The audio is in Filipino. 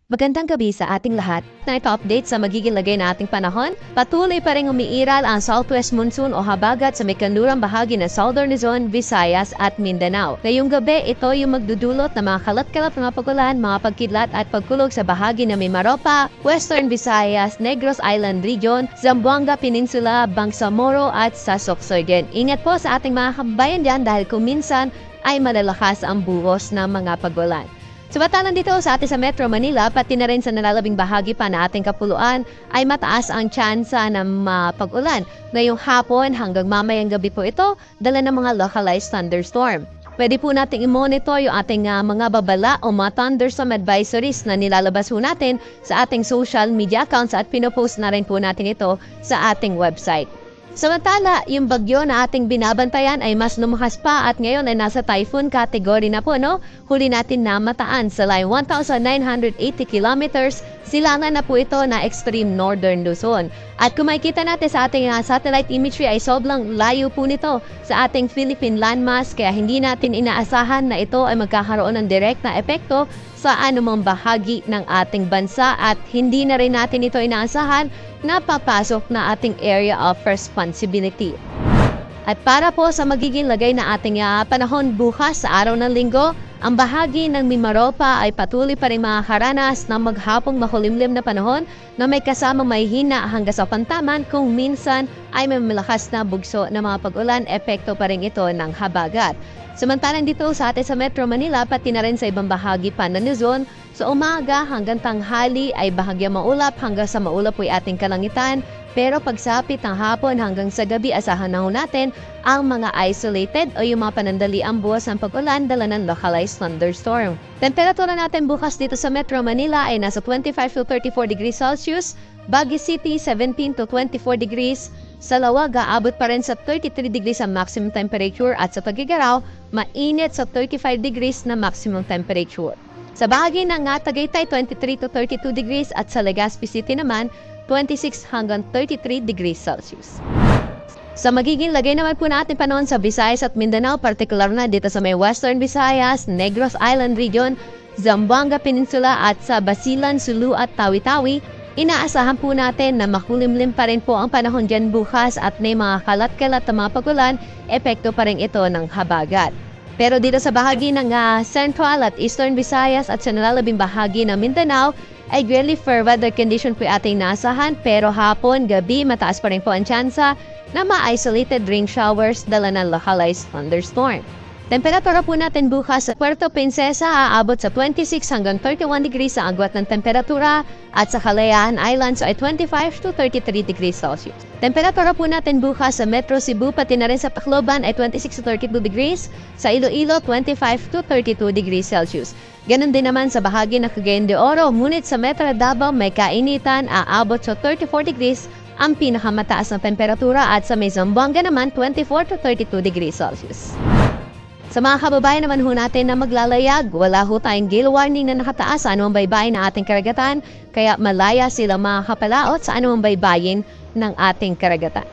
Magandang gabi sa ating lahat. Na ito update sa magiging lagay na ating panahon. Patuloy pa rin umiiral ang southwest monsoon o habagat sa may kanlurang bahagi ng Southern Luzon, Visayas at Mindanao. Ngayong gabi, ito yung magdudulot ng mga kalat-kalat na pagulan, mga pagkidlat at pagkulog sa bahagi ng Mimaropa, Western Visayas, Negros Island Region, Zamboanga Peninsula, Bangsamoro at sa Sorsogon. Ingat po sa ating mga kabayan dyan dahil kung minsan ay malalakas ang buhos ng mga pagulan. Samantalang dito sa atin sa Metro Manila, pati na rin sa nalalabing bahagi pa na ating kapuluan, ay mataas ang tsansa ng pag-ulan. Ngayong hapon hanggang mamayang gabi po ito, dala ng mga localized thunderstorm. Pwede po nating i-monitor yung ating mga babala o mga thunderstorm advisories na nilalabas po natin sa ating social media accounts at pinopost na rin po natin ito sa ating website. Samantala, yung bagyo na ating binabantayan ay mas lumakas pa at ngayon ay nasa typhoon category na po, no? Huli natin na mataan sa line 1,980 kilometers, silangan na po ito na extreme northern Luzon. At kung makikita natin sa ating satellite imagery ay sobrang layo po nito sa ating Philippine landmass kaya hindi natin inaasahan na ito ay magkakaroon ng direct na epekto sa anumang bahagi ng ating bansa at hindi na rin natin ito inaasahan na papasok na ating area of responsibility. At para po sa magiging lagay na ating panahon bukas sa araw ng linggo, ang bahagi ng Mimaropa ay patuloy pa rin makakaranas ng maghapong makulimlim na panahon na may kasamang mahihina hanggang sa pantaman kung minsan ay may malakas na bugso na mga pag-ulan, epekto pa rin ito ng habagat. Samantalang dito sa atin sa Metro Manila, pati na rin sa ibang bahagi pa ng Luzon, sa umaga hanggang tanghali ay bahagyang maulap hanggang sa maulap po ating kalangitan. Pero pagsapit ng hapon hanggang sa gabi, asahan na ho natin ang mga isolated o yung mga panandaliang buwas ng pag-ulan dala ng localized thunderstorm. Temperatura natin bukas dito sa Metro Manila ay nasa 25 to 34 degrees Celsius, Baguio City 17 to 24 degrees, sa Lawaga, abot pa rin sa 33 degrees ang maximum temperature at sa Tagigaraw, mainit sa 35 degrees na maximum temperature. Sa bahagi ng Tagaytay, 23 to 32 degrees at sa Legazpi City naman, 26 hanggang 33 degrees Celsius. Sa magiging lagay naman po natin panahon sa Visayas at Mindanao, partikular na dito sa may Western Visayas, Negros Island Region, Zamboanga Peninsula at sa Basilan, Sulu at Tawi-Tawi, inaasahan po natin na makulimlim pa rin po ang panahon dyan bukas at may mga kalat-kalat na mga pagulan, epekto pa rin ito ng habagat. Pero dito sa bahagi ng Central at Eastern Visayas at sa nalalabing bahagi ng Mindanao, ay greatly fair weather condition po ating naasahan pero hapon, gabi, mataas pa rin po ang tsansa na ma-isolated rain showers dala ng localized thunderstorm. Temperatura po natin bukas sa Puerto Princesa aabot sa 26 hanggang 31 degrees sa agwat ng temperatura at sa Kalayaan Islands ay 25 to 33 degrees Celsius. Temperatura po natin bukas sa Metro Cebu pati na rin sa Tacloban ay 26 to 32 degrees, sa Iloilo 25 to 32 degrees Celsius. Ganon din naman sa bahagi ng Cagayan de Oro, ngunit sa Metro Davao may kainitan aabot sa 34 degrees ang pinakamataas na temperatura at sa may Zamboanga naman 24 to 32 degrees Celsius. Sa mga kababayan naman ho natin na maglalayag, wala ho tayong gale warning na nakataas sa anumang baybayin ng ating karagatan, kaya malaya sila makakapalaot sa anumang baybayin ng ating karagatan.